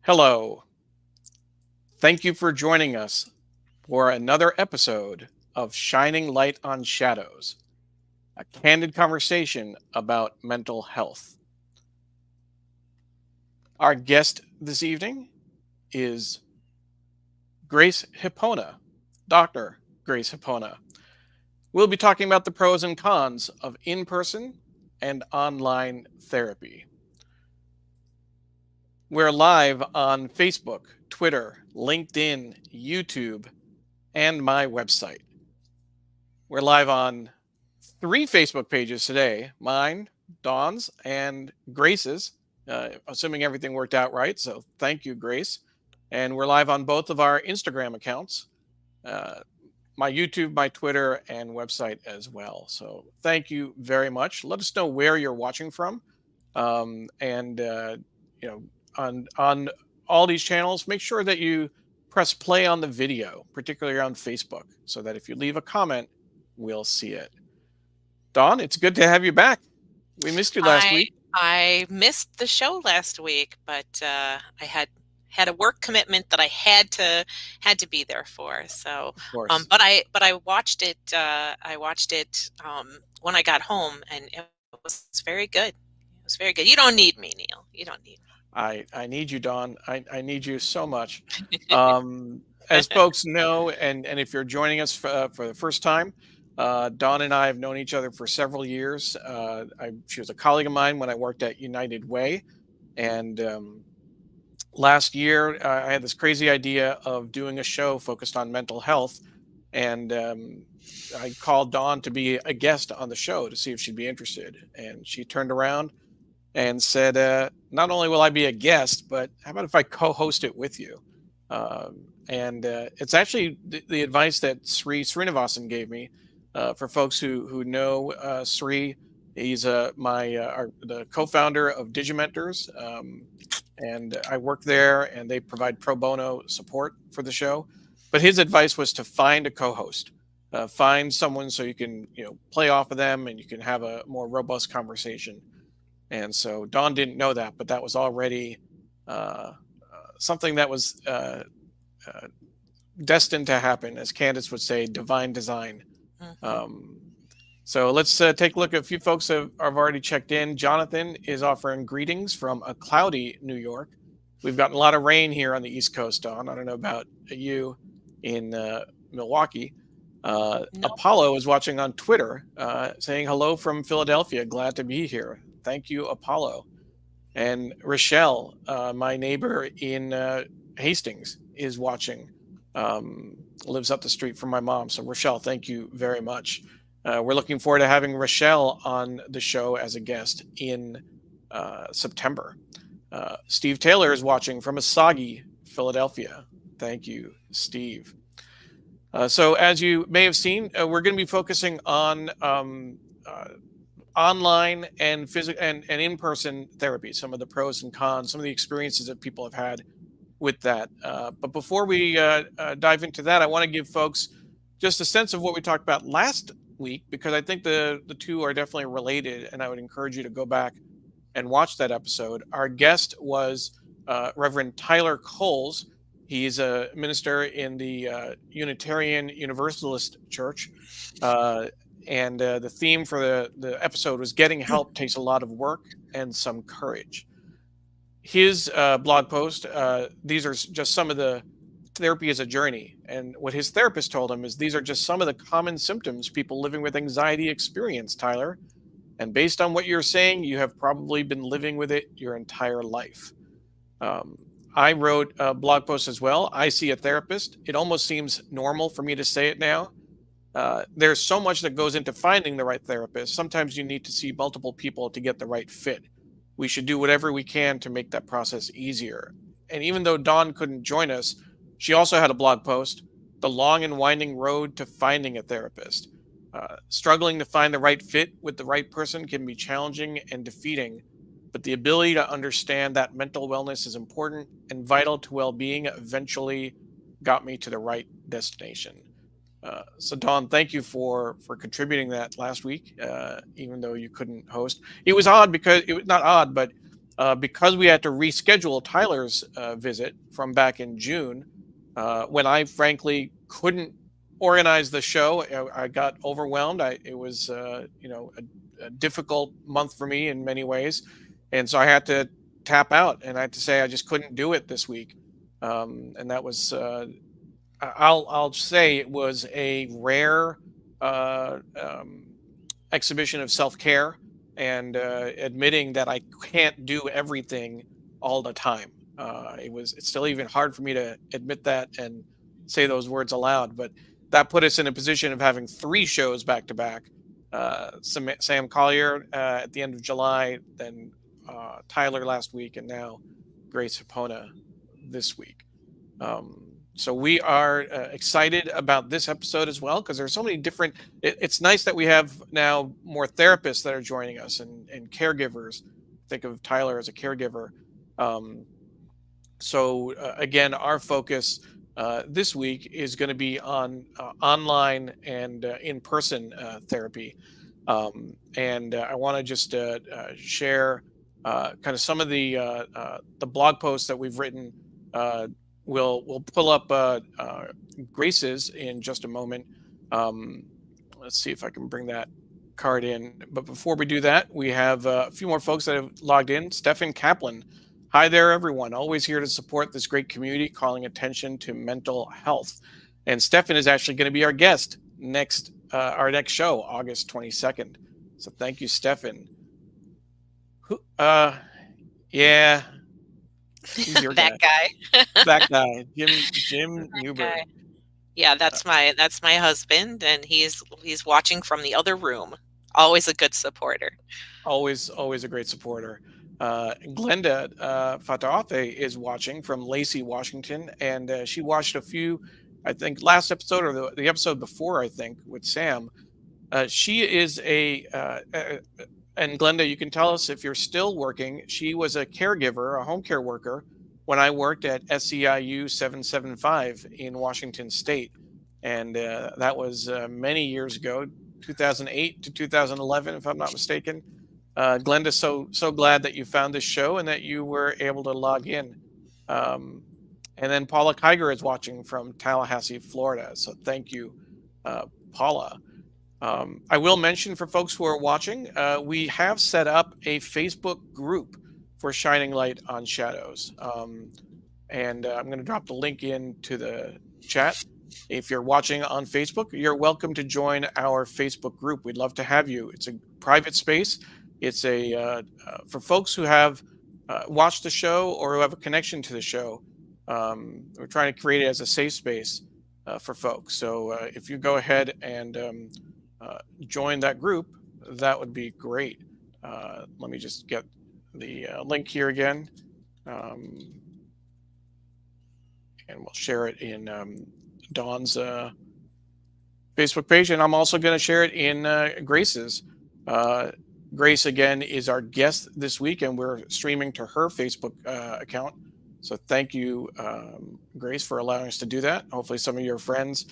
Hello. Thank you for joining us for another episode of Shining Light on Shadows, a candid conversation about mental health. Our guest this evening is Grace Hipona, Dr. Grace Hipona. We'll be talking about the pros and cons of in person and online therapy. We're live on Facebook, Twitter, LinkedIn, YouTube, and my website. We're live on three Facebook pages today: mine, Dawn's, and Grace's, assuming everything worked out right. So thank you, Grace. And we're live on both of our Instagram accounts, uh, my YouTube, my Twitter, and website as well. So thank you very much. Let us know where you're watching from. And, you know, on all these channels, make sure that you press play on the video, particularly on Facebook, so that if you leave a comment, we'll see it. Dawn, it's good to have you back. We missed you last I week. I missed the show last week, but I had a work commitment that I had to be there for. So, Of course. but I watched it. I watched it when I got home, and it was very good. It was very good. You don't need me, Neil. You don't need I need you, Dawn. I need you so much. me. As folks know, and if you're joining us for the first time, Dawn and I have known each other for several years. She was a colleague of mine when I worked at United Way, and last year I had this crazy idea of doing a show focused on mental health, and I called Dawn to be a guest on the show to see if she'd be interested, and she turned around and said, "Not only will I be a guest, but how about if I co-host it with you?" And it's actually the advice that Sri Srinivasan gave me. For folks who know Sri, he's the co-founder of Digimentors, and I work there, and they provide pro bono support for the show. But his advice was to find a co-host, find someone so you can play off of them, and you can have a more robust conversation. And so Dawn didn't know that, but that was already something that was uh, destined to happen, as Candace would say, divine design. Mhm. Um, so let's take a look at a few folks have already checked in. Jonathan is offering greetings from a cloudy New York. We've gotten a lot of rain here on the East Coast, Dawn. I don't know about you in Milwaukee. No. Apollo is watching on Twitter, saying hello from Philadelphia. Glad to be here. Thank you, Apollo. And Rochelle, my neighbor in Hastings, is watching. Lives up the street from my mom. So Rochelle, thank you very much. We're looking forward to having Rochelle on the show as a guest in September. Steve Taylor is watching from Asagi, Philadelphia. Thank you, Steve. So as you may have seen, we're going to be focusing on online and physical and in-person therapy, some of the pros and cons, some of the experiences that people have had with that. But before we dive into that, I want to give folks just a sense of what we talked about last week, because I think the two are definitely related, and I would encourage you to go back and watch that episode. Our guest was Reverend Tyler Coles. He's a minister in the Unitarian Universalist Church. Uh, and the theme for the episode was getting help takes a lot of work and some courage. His blog post, these are just some of the therapy as a journey. And what his therapist told him is these are just some of the common symptoms people living with anxiety experience, Tyler. And based on what you're saying, you have probably been living with it your entire life. Um, I wrote a blog post as well. I see a therapist. It almost seems normal for me to say it now. There's so much that goes into finding the right therapist. Sometimes you need to see multiple people to get the right fit. We should do whatever we can to make that process easier. And even though Dawn couldn't join us, she also had a blog post, The Long and Winding Road to Finding a Therapist. Struggling to find the right fit with the right person can be challenging and defeating, but the ability to understand that mental wellness is important and vital to well being eventually got me to the right destination. So Dawn, thank you for contributing that last week, even though you couldn't host. It was odd because it was not odd, but because we had to reschedule Tyler's visit from back in June, when I frankly couldn't organize the show. I got overwhelmed. It was a difficult month for me in many ways, and so I had to tap out, and I had to say I just couldn't do it this week. And that was I'll say it was a rare uh, um, exhibition of self care and admitting that I can't do everything all the time. It's still even hard for me to admit that and say those words aloud, but that put us in a position of having three shows back to back. Sam Collier at the end of July, then Tyler last week, and now Grace Hapona this week. So we are excited about this episode as well because there's so many different. It's nice that we have now more therapists that are joining us and caregivers. Think of Tyler as a caregiver. Um, again, our focus this week is going to be on online and in-person therapy, and I want to just share kind of some of the blog posts that we've written. Uh, we'll pull up Grace's in just a moment. Um, let's see if I can bring that card in. But before we do that, we have a few more folks that have logged in. Stefan Kaplan. Hi there, everyone. Always here to support this great community, calling attention to mental health. And Stefan is actually going to be our guest our next show, August 22nd. So thank you, Stefan. Who, yeah, he's your That guy. guy. That guy, Jim Newberg. Guy. Yeah, Uh, that's my husband, and he's watching from the other room. Always a good supporter. always a great supporter. Glenda Fatafe is watching from Lacey, Washington, and she watched a few, I think, last episode or the episode before, I think, with Sam. She is and Glenda, you can tell us if you're still working. She was a caregiver, a home care worker, when I worked at SEIU 775 in Washington State. And that was many years ago, 2008 to 2011, if I'm not mistaken. Glenda, so glad that you found this show and that you were able to log in. Um, and then Paula Kiger is watching from Tallahassee, Florida. So thank you, Paula. I will mention for folks who are watching, we have set up a Facebook group for Shining Light on Shadows. And I'm going to drop the link into the chat. If you're watching on Facebook, you're welcome to join our Facebook group. We'd love to have you. It's a private space. It's for folks who have watched the show or who have a connection to the show. We're trying to create it as a safe space for folks. So if you go ahead and join that group, that would be great. Let me just get the link here again. And we'll share it in Dawn's Facebook page. And I'm also going to share it in Grace's. Grace, again, is our guest this week, and we're streaming to her Facebook account. So thank you, Grace, for allowing us to do that. Hopefully some of your friends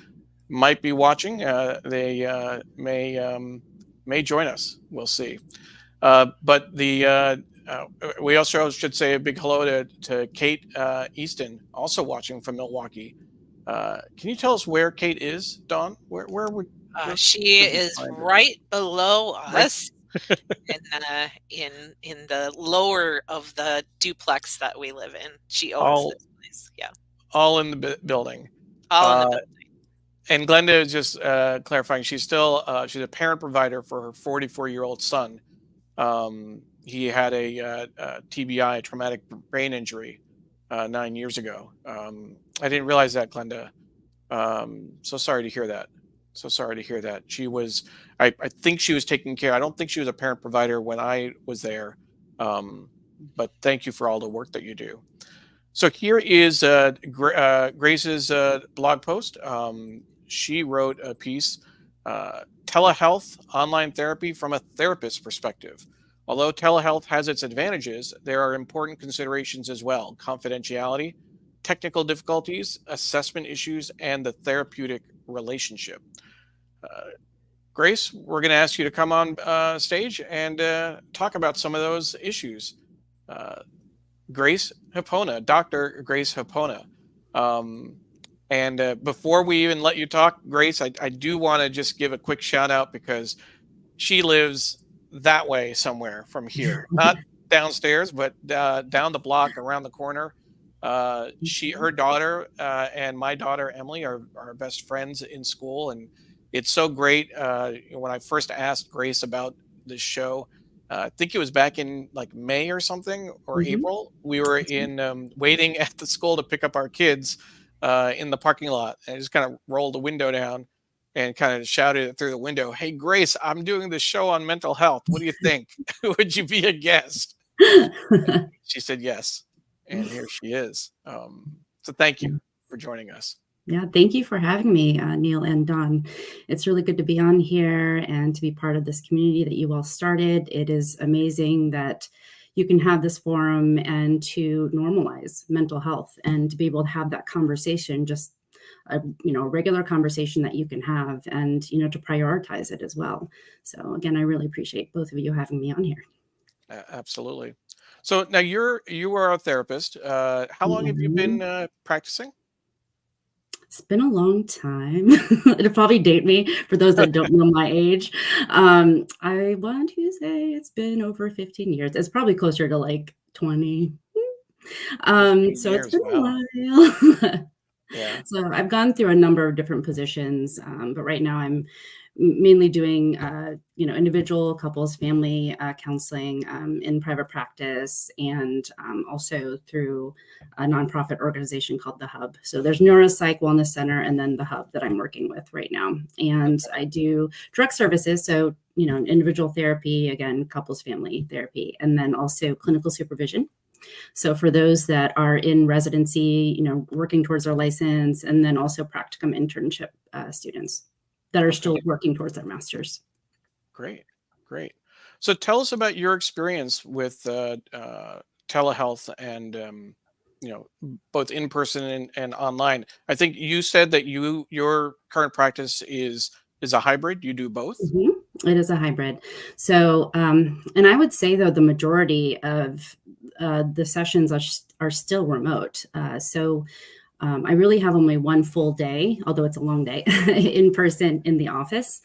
might be watching. They may join us. We'll see. But we also should say a big hello to Kate Easton, also watching from Milwaukee. Can you tell us where Kate is, Dawn? Where She could we is find her? right below Right, us, in the lower of the duplex that we live in. She owns all this place. Yeah, all in the building. all in the Uh, building. and Glenda is just clarifying. She's a parent provider for her 44-year-old son. He had a TBI, traumatic brain injury, 9 years ago. I didn't realize that, Glenda. So sorry to hear that. So sorry to hear that. I think she was taking care. I don't think she was a parent provider when I was there. Um, but thank you for all the work that you do. So here is Grace's blog post. She wrote a piece, Telehealth Online Therapy from a Therapist's Perspective. Although telehealth has its advantages, there are important considerations as well: confidentiality, technical difficulties, assessment issues, and the therapeutic relationship. Uh, Grace, we're going to ask you to come on stage and talk about some of those issues. uh, Grace Hipona, Dr. Grace Hipona. Um, and before we even let you talk, Grace, I do want to just give a quick shout out because she lives that way somewhere from here, not downstairs, but down the block, around the corner. Her daughter, and my daughter Emily are best friends in school, and it's so great. When I first asked Grace about this show, I think it was back in like May or something, or Mhm. April. We were That's right. in waiting at the school to pick up our kids in the parking lot, and I just kind of rolled the window down and kind of shouted it through the window, "Hey, Grace, I'm doing this show on mental health. What do you think? Would you be a guest?" She said yes. And here she is. So thank you for joining us. Yeah, thank you for having me, Neil and Don. It's really good to be on here and to be part of this community that you all started. It is amazing that you can have this forum and to normalize mental health and to be able to have that conversation, just a regular conversation that you can have, and to prioritize it as well. So again, I really appreciate both of you having me on here. Absolutely. So now you are a therapist. How long have you been Mhm. practicing? It's been a long time. It'll probably date me for those that don't know my age. I want to say it's been over 15 years. It's probably closer to like 20. 15 So it's years. been a Wow. while. Yeah. So I've gone through a number of different positions, but right now I'm mainly doing, individual couples, family counseling in private practice, and also through a nonprofit organization called the Hub. So there's Neuropsych Wellness Center, and then the Hub that I'm working with right now. And Okay. I do direct services, so individual therapy, again, couples, family therapy, and then also clinical supervision. So for those that are in residency, working towards their license, and then also practicum internship students that are Okay. still working towards their master's. Great. Great. So tell us about your experience with telehealth and both in person and online. I think you said that your current practice is a hybrid. You do both. Mhm. It is a hybrid. So, and I would say though the majority of the sessions are still remote. I really have only one full day, although it's a long day, in person in the office.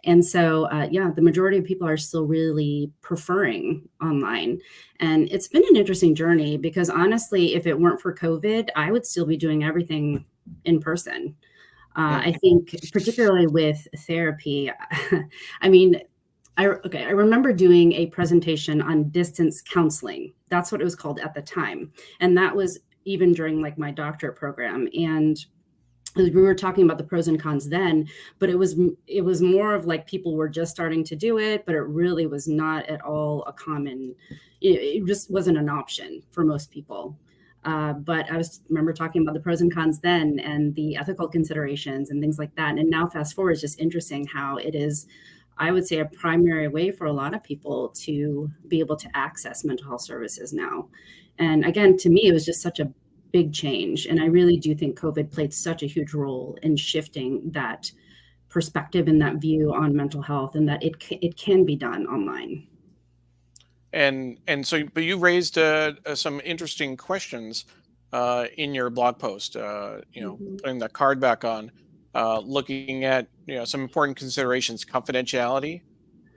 And so, yeah, the majority of people are still really preferring online. And it's been an interesting journey because honestly, if it weren't for COVID, I would still be doing everything in person. Mm, I think, particularly with therapy, I mean, I remember doing a presentation on distance counseling. That's what it was called at the time, and that was even during like my doctorate program. And we were talking about the pros and cons then, but it was more of like people were just starting to do it, but it really was not at all a common. It just wasn't an option for most people. But I was remember talking about the pros and cons then, and the ethical considerations and things like that. And now fast forward, it's just interesting how it is, I would say, a primary way for a lot of people to be able to access mental health services now. And again, to me, it was just such a big change. And I really do think COVID played such a huge role in shifting that perspective and that view on mental health, and that it can be done online. and so, but you raised some interesting questions in your blog post. Mhm, Putting the card back on, looking at some important considerations: confidentiality,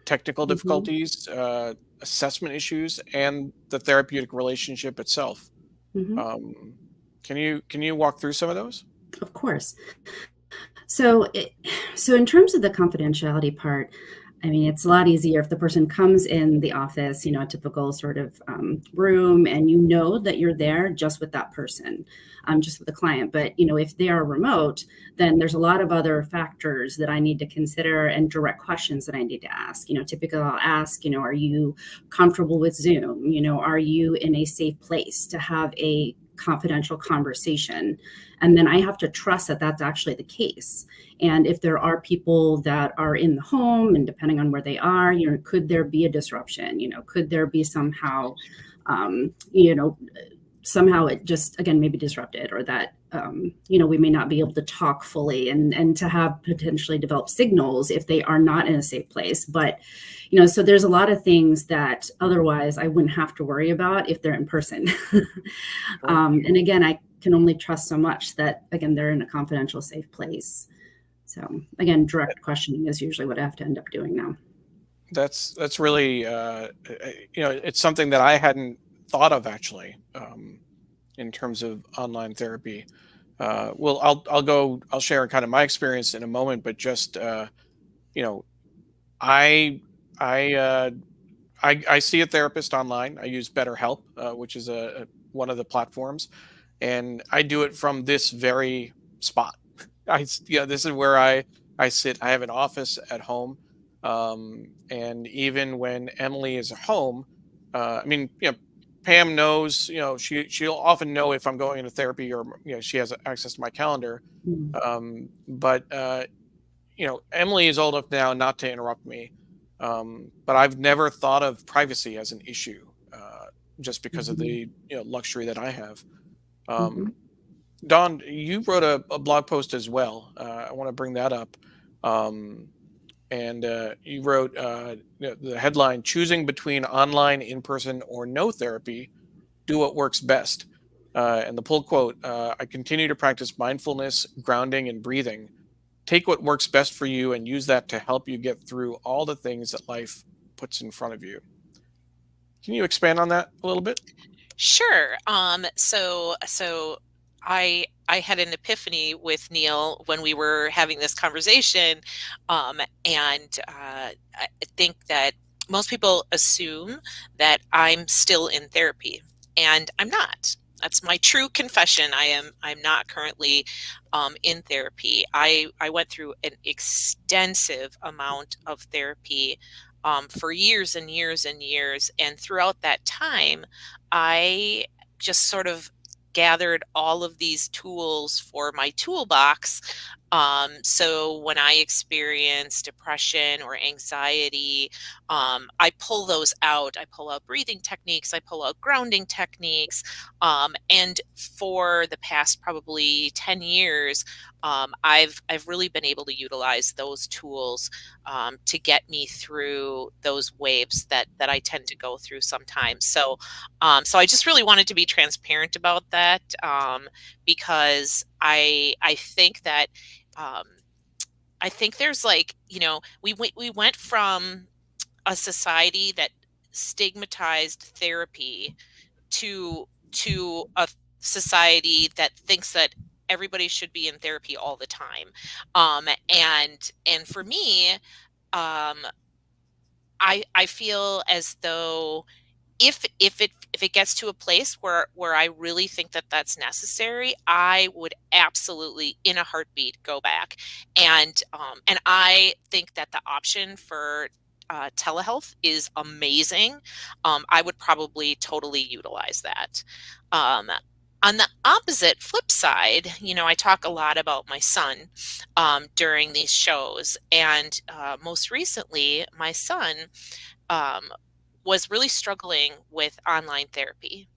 technical mhm, difficulties, assessment issues, and the therapeutic relationship itself. mhm. Um, can you walk through some of those? Of course. So, so in terms of the confidentiality part, I mean, it's a lot easier if the person comes in the office, a typical sort of room, and that you're there just with that person, just with the client. But if they are remote, then there's a lot of other factors that I need to consider and direct questions that I need to ask. Typically I'll ask, are you comfortable with Zoom? Are you in a safe place to have a confidential conversation? And then I have to trust that that's actually the case. And if there are people that are in the home, and depending on where they are, could there be a disruption? Could there be somehow, um, you know, somehow it just again maybe disrupted, or that we may not be able to talk fully and to have potentially developed signals if they are not in a safe place. But, so there's a lot of things that otherwise I wouldn't have to worry about if they're in person. And again, I can only trust so much that, again, they're in a confidential, safe place. So again, direct questioning is usually what I have to end up doing now. That's really it's something that I hadn't thought of actually, in terms of online therapy. Well, I'll share kind of my experience in a moment, but just you know, I I uh, I see a therapist online. I use BetterHelp, which is one of the platforms, and I do it from this very spot. This is where I sit. I have an office at home, and even when Emily is at home, I mean, Pam knows. She'll often know if I'm going into therapy, or she has access to my calendar. Mm. But Emily is old enough now not to interrupt me. But I've never thought of privacy as an issue, just because of Mhm. the luxury that I have. Mhm. Um, Don, you wrote a blog post as well. I want to bring that up. Um, and you wrote the headline: "Choosing between online, in person, or no therapy. Do what works best." And the pull quote: "I continue to practice mindfulness, grounding, and breathing. Take what works best for you and use that to help you get through all the things that life puts in front of you." Can you expand on that a little bit? Sure. So I had an epiphany with Neil when we were having this conversation, and I think that most people assume that I'm still in therapy, and I'm not. That's my true confession. I'm not currently in therapy. I went through an extensive amount of therapy for years and years and years, and throughout that time, I just sort of gathered all of these tools for my toolbox. So when I experience depression or anxiety, I pull those out. I pull out breathing techniques. I pull out grounding techniques. And for the past probably 10 years, I've really been able to utilize those tools to get me through those waves that I tend to go through sometimes. So I just really wanted to be transparent about that, because I think that um, I think there's like, we went from a society that stigmatized therapy to a society that thinks that everybody should be in therapy all the time. And for me, um, I feel as though if it gets to a place where I really think that that's necessary, I would absolutely, in a heartbeat, go back. And I think that the option for telehealth is amazing. I would probably totally utilize that. Um, on the opposite flip side, I talk a lot about my son during these shows, and most recently, my son um, was really struggling with online therapy.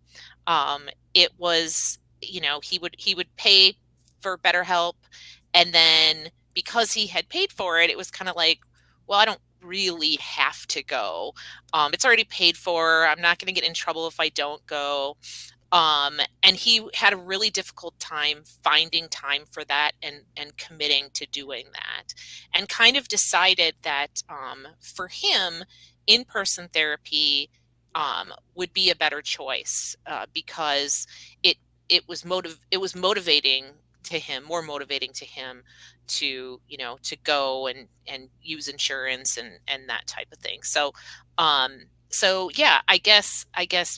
It was, he would pay for BetterHelp, and then because he had paid for it, it was kind of like, well, I don't really have to go. It's already paid for. I'm not going to get in trouble if I don't go. And he had a really difficult time finding time for that and committing to doing that, and kind of decided that for him, in-person therapy would be a better choice, because it it was motivating to him, more motivating to him to go and use insurance and that type of thing. So yeah, I guess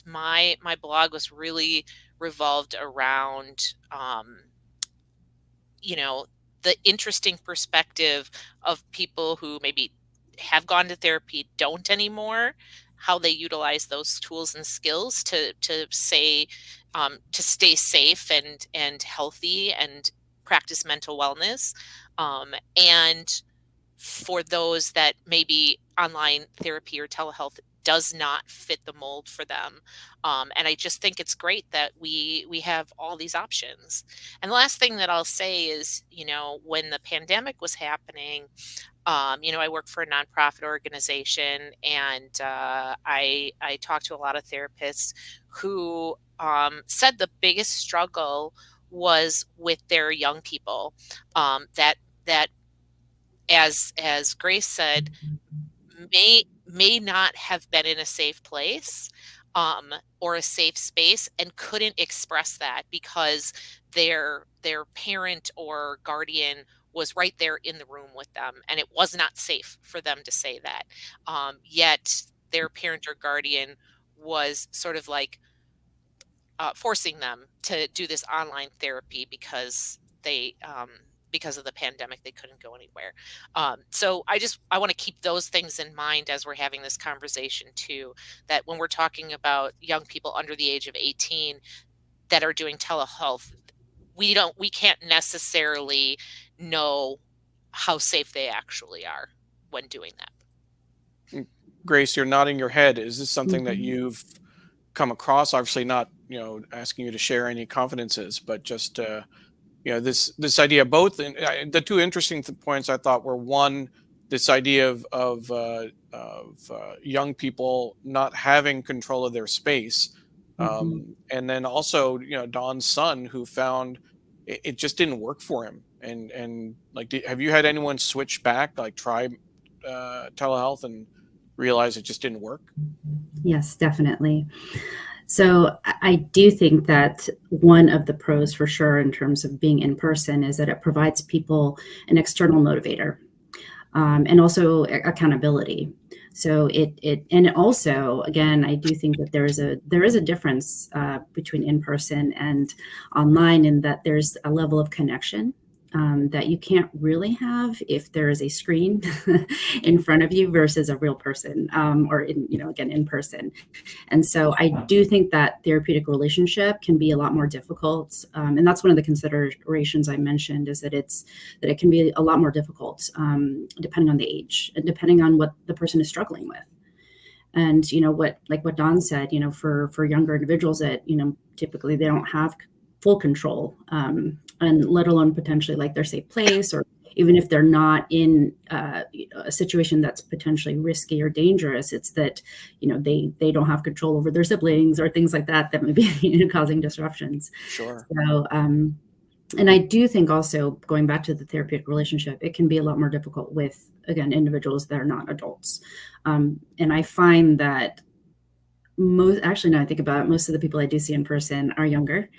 my blog was really revolved around you know the interesting perspective of people who maybe have gone to therapy, don't anymore, how they utilize those tools and skills to stay safe and healthy and practice mental wellness, and for those that maybe online therapy or telehealth does not fit the mold for them. And I just think it's great that we have all these options. And the last thing that I'll say is, when the pandemic was happening, I work for a nonprofit organization, and I talked to a lot of therapists who said the biggest struggle was with their young people. That as Grace said, may not have been in a safe place, or a safe space, and couldn't express that because their parent or guardian was right there in the room with them, and it was not safe for them to say that. Yet their parent or guardian was sort of like forcing them to do this online therapy because of the pandemic, they couldn't go anywhere. So I want to keep those things in mind as we're having this conversation too, that when we're talking about young people under the age of 18 that are doing telehealth, we can't necessarily know how safe they actually are when doing that. Mm, Grace, you're nodding your head. Is this something that Mhm. you've come across? Obviously, not asking you to share any confidences, but just this idea. Both the two interesting points I thought were, one, this idea of young people not having control of their space, Mhm. and then also Don's son, who found it just didn't work for him. And like, have you had anyone switch back, like try telehealth and realize it just didn't work? Yes, definitely. So I do think that one of the pros for sure in terms of being in person is that it provides people an external motivator, and also accountability. So and it also, again, I do think that there is a difference between in person and online, in that there's a level of connection that you can't really have if there is a screen in front of you versus a real person, or again, in person. And so I do think that therapeutic relationship can be a lot more difficult. And that's one of the considerations I mentioned, is that it can be a lot more difficult, depending on the age and depending on what the person is struggling with. And what Don said, for younger individuals that, typically they don't have full control, and let alone potentially like their safe place, or even if they're not in a situation that's potentially risky or dangerous, it's that they don't have control over their siblings or things like that that may be causing disruptions. Sure. So and I do think also, going back to the therapeutic relationship, it can be a lot more difficult with, again, individuals that are not adults. And I find that actually, now I think about it, most of the people I do see in person are younger.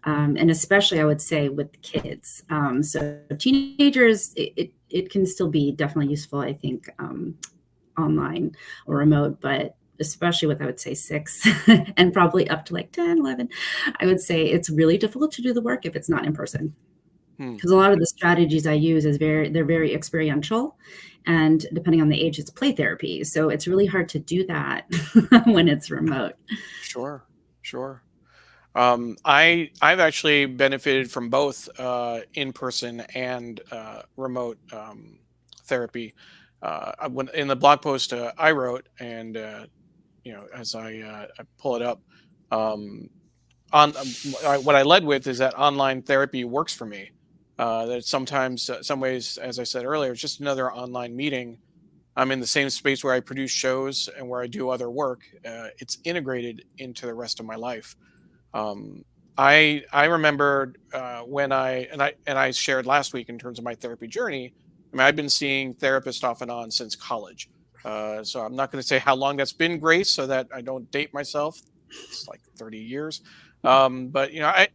And especially, I would say, with kids. So teenagers, it can still be definitely useful, I think, online or remote, but especially with, I would say, 6 and probably up to like 10, 11, I would say it's really difficult to do the work if it's not in person. Hmm. Because a lot of the strategies I use they're very experiential, and depending on the age, it's play therapy. So it's really hard to do that when it's remote. Sure. Sure. I've actually benefited from both in person and remote therapy. When in the blog post I wrote, and as I pull it up, um, what I led with is that online therapy works for me. That sometimes, some ways, as I said earlier, it's just another online meeting. I'm in the same space where I produce shows and where I do other work. It's integrated into the rest of my life. um, I remember when I shared last week in terms of my therapy journey. I mean, I've been seeing therapists off and on since college. So I'm not going to say how long that's been, Grace, so that I don't date myself. It's like 30 years. But I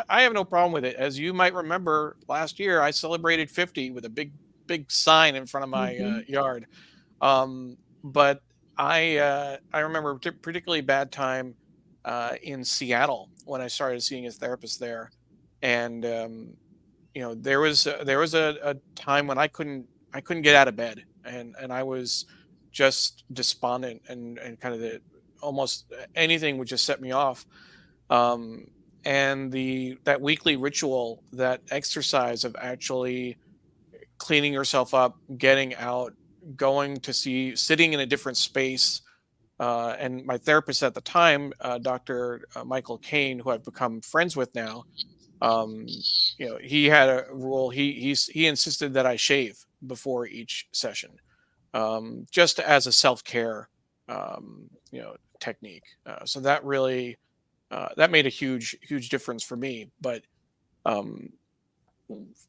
have no problem with it. As you might remember, last year I celebrated 50 with a big sign in front of my Mhm. yard. But I remember a particularly bad time in Seattle when I started seeing a therapist there, and there was a time when I couldn't get out of bed, and I was just despondent, and kind of almost anything would just set me off. Um, and the that weekly ritual, that exercise of actually cleaning yourself up, getting out, going to see, sitting in a different space, And my therapist at the time, Dr. Michael Kane, who I've become friends with now, he had a rule. He insisted that I shave before each session, just as a self care, technique. So that really that made a huge difference for me. But um,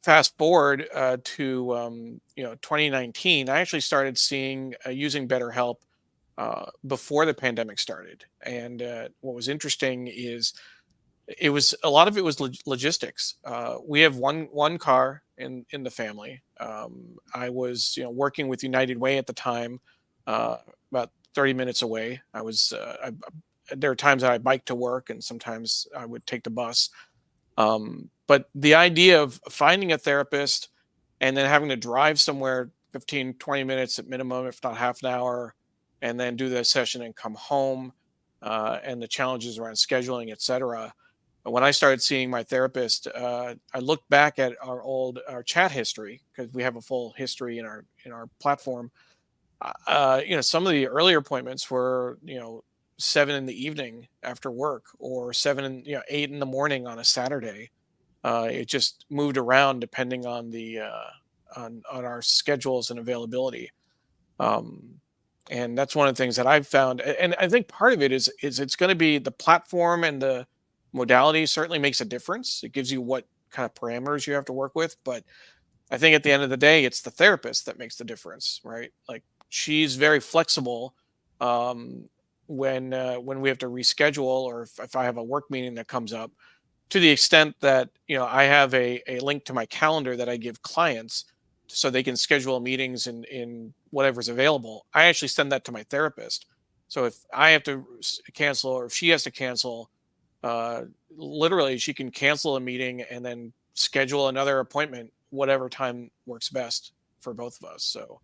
fast forward to 2019, I actually started seeing using BetterHelp before the pandemic started. And what was interesting is it was a lot of it was logistics. We have one car in the family. I was working with United Way at the time, uh, about 30 minutes away. There are times that I bike to work, and sometimes I would take the bus. But the idea of finding a therapist and then having to drive somewhere 15, 20 minutes at minimum, if not half an hour, and then do the session and come home, and the challenges around scheduling, etc. When I started seeing my therapist, I looked back at our chat history, because we have a full history in our platform. Some of the earlier appointments were 7 in the evening after work, or 8 in the morning on a Saturday. It just moved around depending on the on our schedules and availability. Um, and that's one of the things that I've found. And I think part of it is it's going to be the platform, and the modality certainly makes a difference. It gives you what kind of parameters you have to work with, but I think at the end of the day, it's the therapist that makes the difference, right? Like, she's very flexible um, when we have to reschedule, or if I have a work meeting that comes up, to the extent that I have a link to my calendar that I give clients so they can schedule meetings in whatever's available. I actually send that to my therapist. So if I have to cancel, or if she has to cancel, uh, literally she can cancel a meeting and then schedule another appointment whatever time works best for both of us. So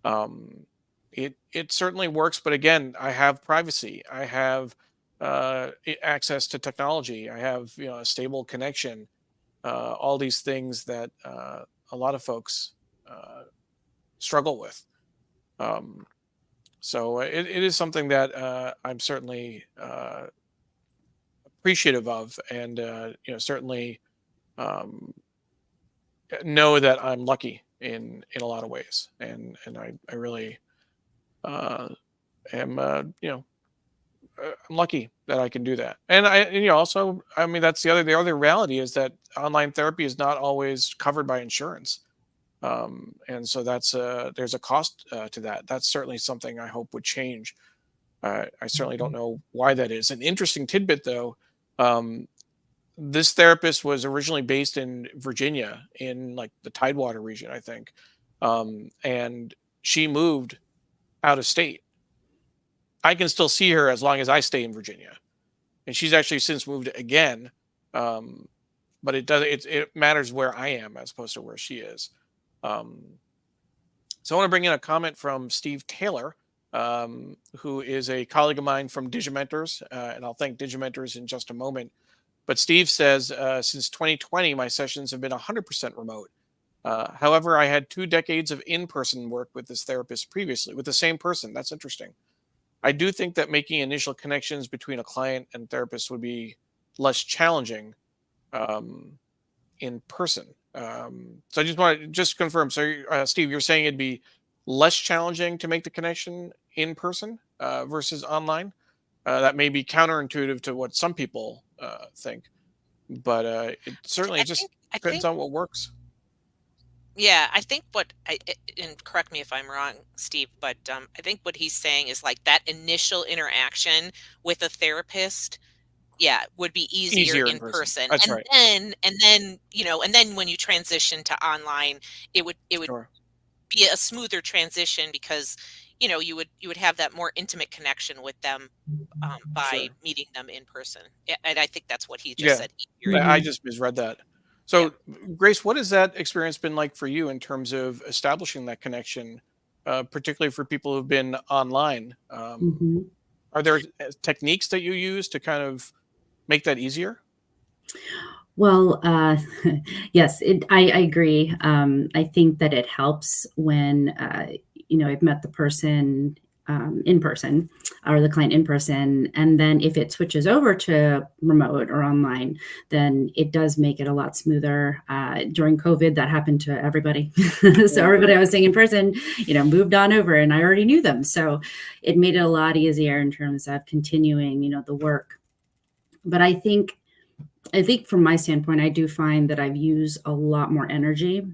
um, it certainly works, but again, I have privacy. I have access to technology. I have a stable connection. All these things that a lot of folks uh, struggle with. Um, so it is something that I'm certainly appreciative of, and certainly um, know that I'm lucky in a lot of ways, and I really uh, am I'm lucky that I can do that. Also, I mean, that's the other reality is that online therapy is not always covered by insurance. And so there's a cost to that. That's certainly something I hope would change. I certainly don't know why that is. An interesting tidbit, though, um, this therapist was originally based in Virginia, in like the Tidewater region, I think. And she moved out of state. I can still see her as long as I stay in Virginia, and she's actually since moved again. Um, but it matters where I am as opposed to where she is. Um, so I want to bring in a comment from Steve Taylor, who is a colleague of mine from Digimentors, and I'll thank Digimentors in just a moment. But Steve says, since 2020, my sessions have been 100% remote. However, I had 2 decades of in-person work with this therapist previously, with the same person. That's interesting. I do think that making initial connections between a client and therapist would be less challenging um, in person. So I just want to just confirm. So, Steve, you're saying it'd be less challenging to make the connection in person versus online? That may be counterintuitive to what some people think, but it certainly just I depends think on what works. Yeah, I think and correct me if I'm wrong, Steve, but I think what he's saying is like that initial interaction with a therapist, yeah, would be easier Easier in in person. person. That's And right. then when you transition to online, it would Sure. be a smoother transition because, you would have that more intimate connection with them by Sure. meeting them in person. And I think that's what he just Yeah. said, easier in I Mhm. just misread that. yeah. So, Grace, what has that experience been like for you in terms of establishing that connection, particularly for people who've been online? Mhm. Are there techniques that you use to kind of make that easier? Well, yes, I agree. I think that it helps when, I've met the person in person, or the client in person. And then if it switches over to remote or online, then it does make it a lot smoother. During COVID, that happened to everybody. So Mm. everybody I was seeing in person, moved on over, and I already knew them. So it made it a lot easier in terms of continuing, the work. But I think from my standpoint, I do find that I've used a lot more energy.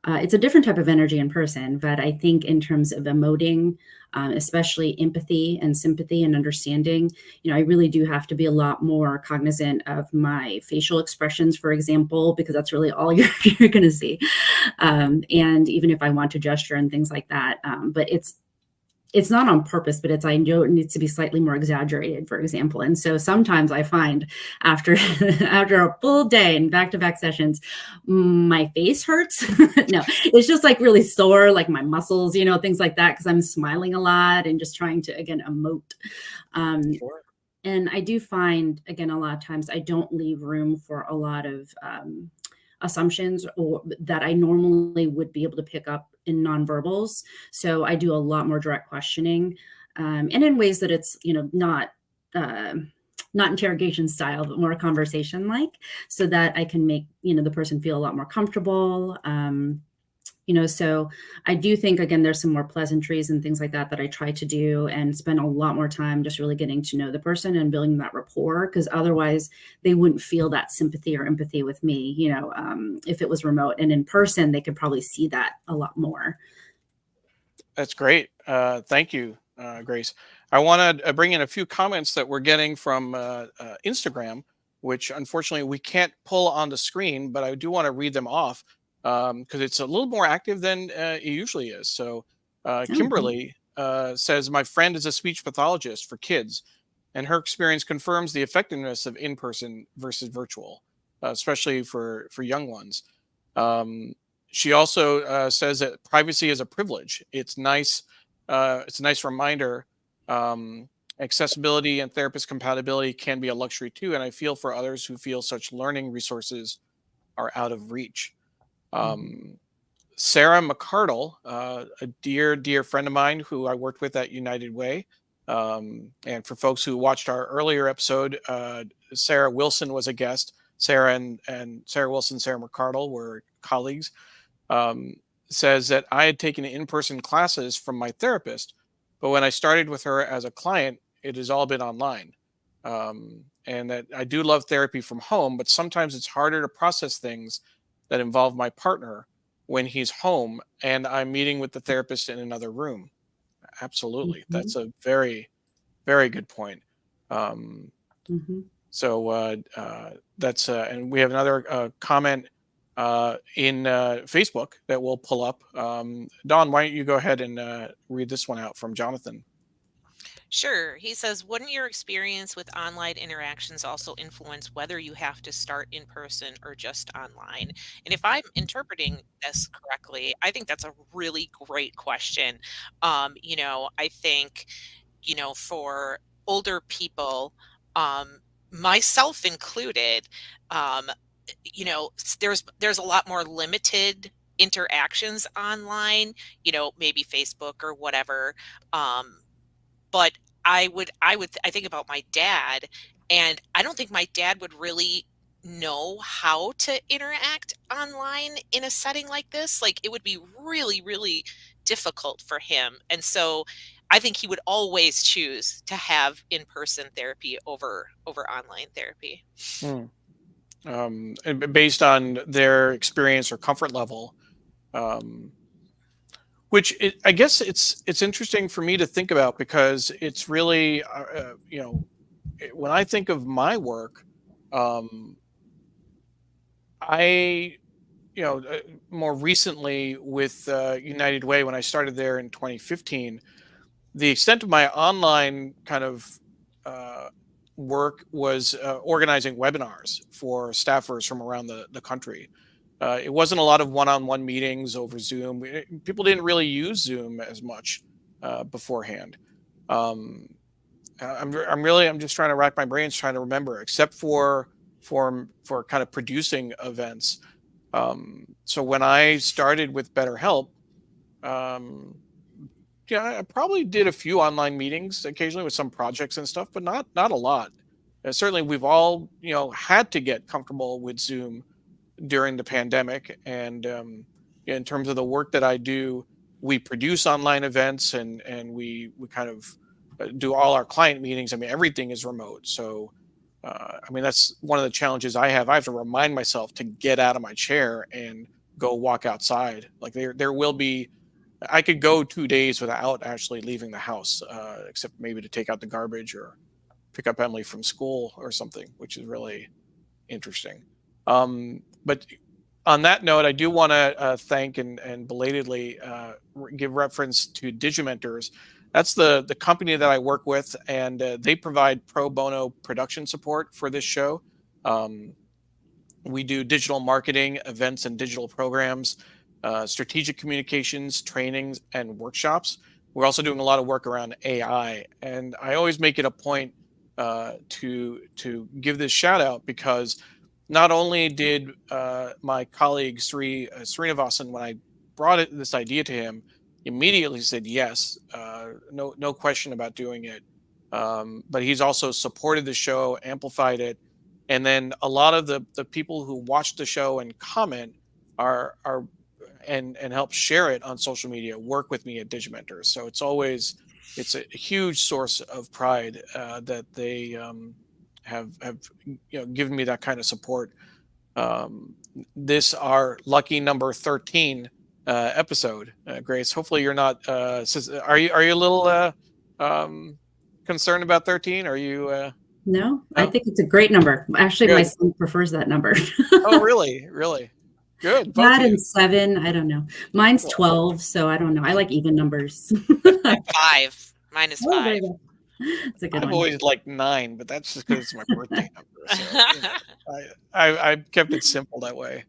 It's a different type of energy in person, but I think in terms of emoting, especially empathy and sympathy and understanding, I really do have to be a lot more cognizant of my facial expressions, for example, because that's really all you're going to see. And even if I want to gesture and things like that, but it's not on purpose, but I know it needs to be slightly more exaggerated, for example. And so sometimes I find after after a full day and back-to-back sessions, my face hurts. No, it's just like really sore, like my muscles, things like that, because I'm smiling a lot and just trying to again emote. Um, Sure. and I do find, again, a lot of times I don't leave room for a lot of assumptions or that I normally would be able to pick up in nonverbals. So I do a lot more direct questioning, and in ways that it's uh, not interrogation style, but more conversation like, so that I can make the person feel a lot more comfortable. So I do think, again, there's some more pleasantries and things like that I try to do and spend a lot more time just really getting to know the person and building that rapport, because otherwise they wouldn't feel that sympathy or empathy with me, if it was remote. And in person, they could probably see that a lot more. That's great. Thank you, Grace. I want to bring in a few comments that we're getting from Instagram, which unfortunately we can't pull on the screen, but I do want to read them off because it's a little more active than it usually is. So, Oh, great. Kimberly says, my friend is a speech pathologist for kids, and her experience confirms the effectiveness of in person versus virtual, especially for young ones. Um, she also says that privacy is a privilege. It's nice. It's a nice reminder. Um, Accessibility and therapist compatibility can be a luxury too, and I feel for others who feel such learning resources are out of reach. Mhm. Um, Sarah McCardle, a dear friend of mine who I worked with at United Way. And for folks who watched our earlier episode, Sarah Wilson was a guest. Sarah and Sarah Wilson, Sarah McCardle were colleagues. um, Says that I had taken in person classes from my therapist, but when I started with her as a client, it has all been online. And that I do love therapy from home, but sometimes it's harder to process things that involve my partner when he's home and I'm meeting with the therapist in another room. Absolutely. Mhm. That's a very good point. Um, Mhm. that's and we have another comment in Facebook that we'll pull up. Don, why don't you go ahead and read this one out from Jonathan? Sure. He says, wouldn't your experience with online interactions also influence whether you have to start in person or just online? And if I'm interpreting this correctly, I think that's a really great question. I think, for older people, um, myself included, um, there's a lot more limited interactions online, maybe Facebook or whatever. Um, but I think about my dad, and I don't think my dad would really know how to interact online in a setting like this. Like, it would be really, really difficult for him. And so I think he would always choose to have in-person therapy over online therapy. Hmm. And based on their experience or comfort level, um, I guess it's interesting for me to think about because it's really when I think of my work, um, I more recently with United Way when I started there in 2015, the extent of my online kind of uh, work was organizing webinars for staffers from around the country. It wasn't a lot of one-on-one meetings over Zoom. People didn't really use Zoom as much beforehand. Um, I'm just trying to rack my brains trying to remember, except for kind of producing events. So when I started with BetterHelp, um, I probably did a few online meetings occasionally with some projects and stuff, but not a lot. Certainly, we've all had to get comfortable with Zoom during the pandemic, and in terms of the work that I do, we produce online events, and we kind of do all our client meetings. I mean, everything is remote, so I mean that's one of the challenges I have. I have to remind myself to get out of my chair and go walk outside. Like there will be I could go 2 days without actually leaving the house, except maybe to take out the garbage or pick up Emily from school or something, which is really interesting. But on that note, I do want to thank and belatedly give reference to Digimentors. That's the company that I work with, and they provide pro bono production support for this show. Um, we do digital marketing, events, and digital programs, strategic communications, trainings, and workshops. We're also doing a lot of work around AI, and I always make it a point to give this shout out because not only did my colleague Srinivasan, when I brought this idea to him, immediately said yes, no question about doing it. But he's also supported the show, amplified it, and then a lot of the people who watch the show and comment are and help share it on social media work with me at Digimentors. So it's a huge source of pride that they have given me that kind of support. This our lucky number 13 episode, Grace. Hopefully you're not. Are you a little um, concerned about 13? Are you? No, I No. think it's a great number. Actually, my Good. son prefers that number. Oh, really? Really? Good. Both That of you. and 7, I don't know. Mine's Cool. 12, so I don't know. I like even numbers. I'm 5. Mine is Oh, there you 5. go. It's a good I've one. always liked 9, but that's just because it's my birthday number. So I kept it simple that way.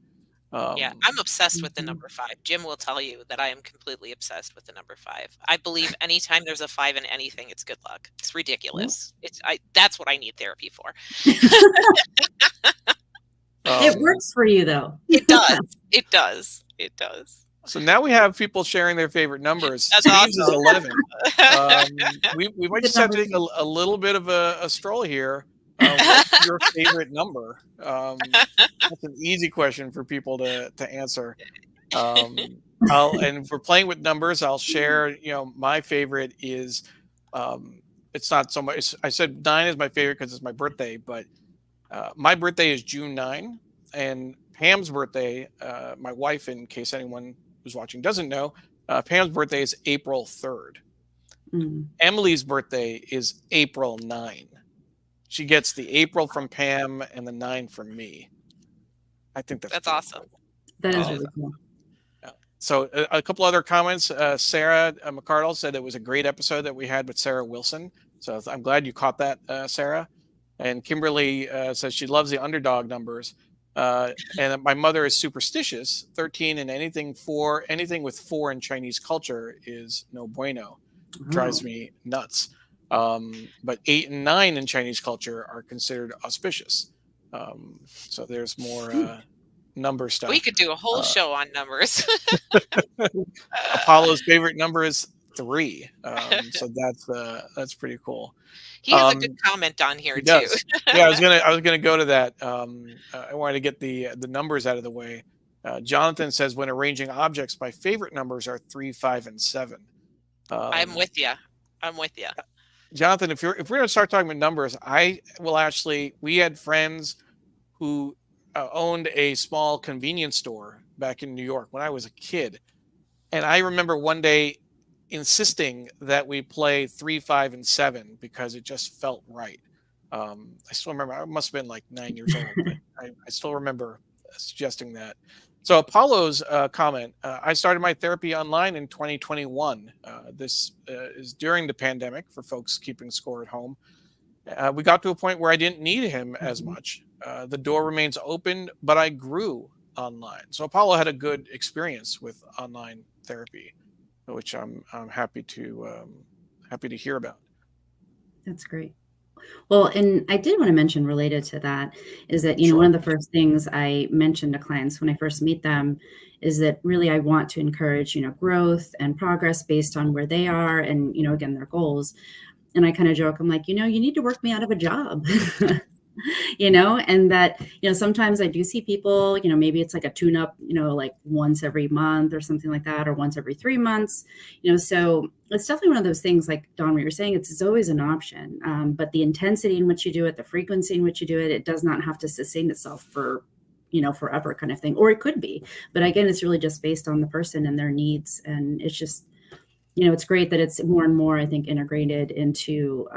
Yeah, Um, I'm obsessed with the Mhm. number 5. Jim will tell you that I am completely obsessed with the number 5. I believe anytime there's a 5 in anything, it's good luck. It's Yep. ridiculous. That's what I need therapy for. It um, works for you, though. It does. It does. It does. so now we have people sharing their favorite numbers. That's Steve's is awesome. 11. We might Good just have number to take too. a little bit of a stroll here. What's your favorite number? That's an easy question for people to answer. Um, and if we're playing with numbers, I'll share. My favorite is. Um, it's not so much. I said 9 is my favorite because it's my birthday, but my birthday is June 9, and Pam's birthday, my wife, in case anyone who's watching doesn't know, Pam's birthday is April 3rd. Mm, Emily's birthday is April 9. She gets the April from Pam and the 9 from me. I think that's That's pretty awesome. cool. that is That Um, is. really cool. yeah. So a couple other comments. Sarah McCardle said it was a great episode that we had with Sarah Wilson. So I'm glad you caught that, Sarah. And Kimberly says she loves the underdog numbers. And that my mother is superstitious. 13 and anything with 4 in Chinese culture is no bueno. Drives Oh, me nuts. But 8 and 9 in Chinese culture are considered auspicious. So there's more number We stuff. could do a whole Uh, show on numbers. Apollo's favorite number is 3. So that's pretty cool. He has a good Um, comment on here he too. does. Yeah, I was gonna go to that. I wanted to get the numbers out of the way. Jonathan says when arranging objects, my favorite numbers are 3, 5, and 7. I'm Um, with you. I'm with you. Jonathan, if we're gonna start talking about numbers, I will actually. We had friends who owned a small convenience store back in New York when I was a kid, and I remember one day insisting that we play 3, 5, and 7 because it just felt right. I still remember, I must have been like 9 years old, but I still remember suggesting that. So, Apollo's comment, I started my therapy online in 2021. This is during the pandemic for folks keeping score at home. We got to a point where I didn't need him as mhm. much. The door remains open, but I grew online. So Apollo had a good experience with online therapy, which I'm happy to hear about. That's great. Well, and I did want to mention related to that is that, one Sure. of the first things I mention to clients when I first meet them is that really I want to encourage, growth and progress based on where they are and, again, their goals. And I kind of joke, I'm like, you need to work me out of a job. And that, sometimes I do see people, maybe it's like a tune up, like once every month or something like that, or once every 3 months, so it's definitely one of those things like Don, what you're saying, it's always an option. But the intensity in which you do it, the frequency in which you do it, it does not have to sustain itself for, forever kind of thing, or it could be. But again, it's really just based on the person and their needs. And it's just, it's great that it's more and more, I think, integrated into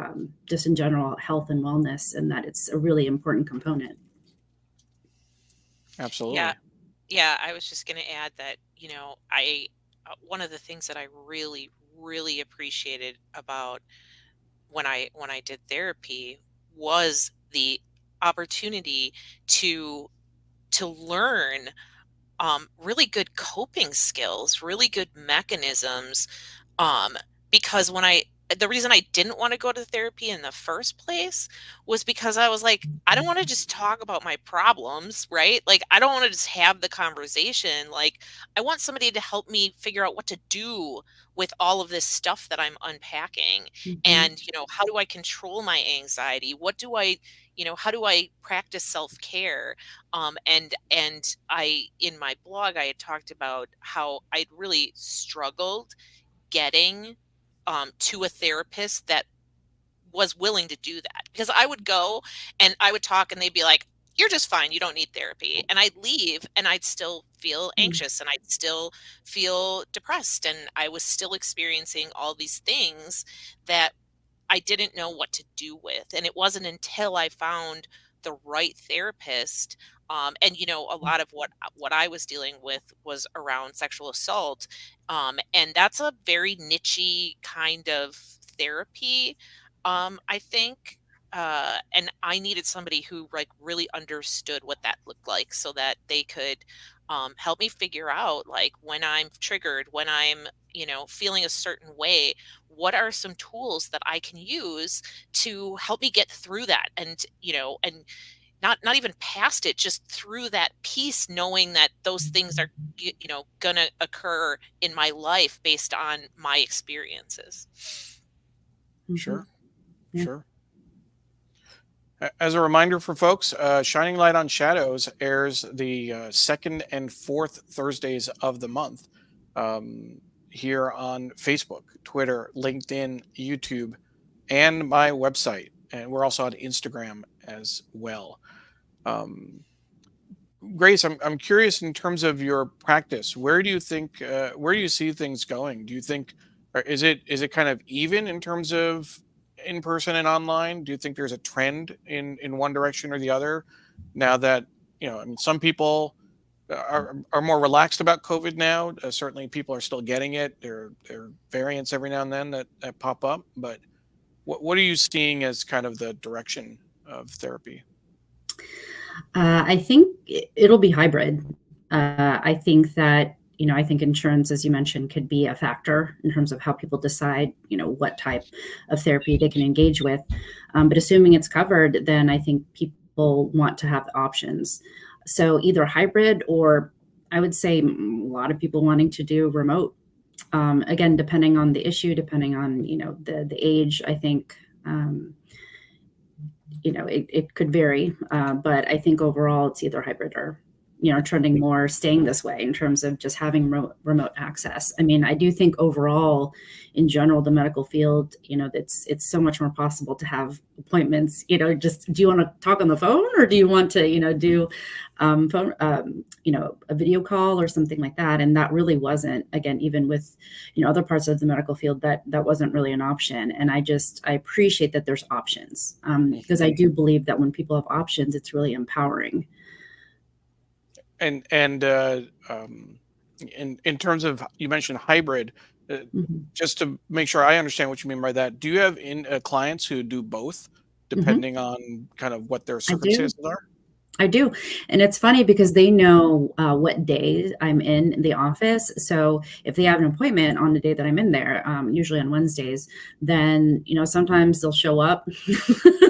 just in general health and wellness, and that it's a really important component. Yeah, Absolutely. yeah, I was just going to add that, I one of the things that I really really appreciated about when I did therapy was the opportunity to learn really good coping skills, really good mechanisms. Um, because the reason I didn't want to go to therapy in the first place was because I was like, I don't want to just talk about my problems, right? Like, I don't want to just have the conversation. Like, I want somebody to help me figure out what to do with all of this stuff that I'm unpacking. Mhm. And, how do I control my anxiety? How do I practice self care? And I in my blog I had talked about how I'd really struggled getting to a therapist that was willing to do that, because I would go and I would talk and they'd be like, you're just fine, you don't need therapy, and I'd leave and I'd still feel Mm. anxious and I'd still feel depressed and I was still experiencing all these things that I didn't know what to do with. And it wasn't until I found the right therapist. And a lot of what I was dealing with was around sexual assault, and that's a very nichey kind of therapy, I think. And I needed somebody who like really understood what that looked like, so that they could help me figure out like when I'm triggered, when I'm feeling a certain way, what are some tools that I can use to help me get through that, and not even past it, just through that piece, knowing that those things are gonna occur in my life based on my experiences. Mhm. Sure. Yeah. Sure. As a reminder for folks, Shining Light on Shadows airs the second and fourth Thursdays of the month, um, here on Facebook, Twitter, LinkedIn, YouTube, and my website. And we're also on Instagram as well. Um, Grace, I'm curious in terms of your practice. Where do you see things going? Do you think, or is it kind of even in terms of in person and online? Do you think there's a trend in one direction or the other? Now that I mean, some people are more relaxed about COVID now. Certainly, people are still getting it. There are variants every now and then that pop up. But what are you seeing as kind of the direction of therapy? I think it'll be hybrid. I think that, I think insurance, as you mentioned, could be a factor in terms of how people decide, what type of therapy they can engage with. But assuming it's covered, then I think people want to have options. So either hybrid, or I would say a lot of people wanting to do remote. Again, depending on the issue, depending on, the age, I think, it could vary, but I think overall it's either hybrid or, trending more staying this way in terms of just having remote access. I mean, I do think overall, in general, the medical field, it's so much more possible to have appointments. Just do you want to talk on the phone, or do you want to, do phone, a video call or something like that? And that really wasn't, again, even with other parts of the medical field, that wasn't really an option. And I appreciate that there's options, because I do believe that when people have options, it's really empowering. And in terms of, you mentioned hybrid, uh, Hmm. just to make sure I understand what you mean by that, do you have clients who do both, Hmm. depending on kind of what their I do. circumstances are? I do. And it's funny because they know what days I'm in the office. So if they have an appointment on the day that I'm in there, usually on Wednesdays, then, sometimes they'll show up.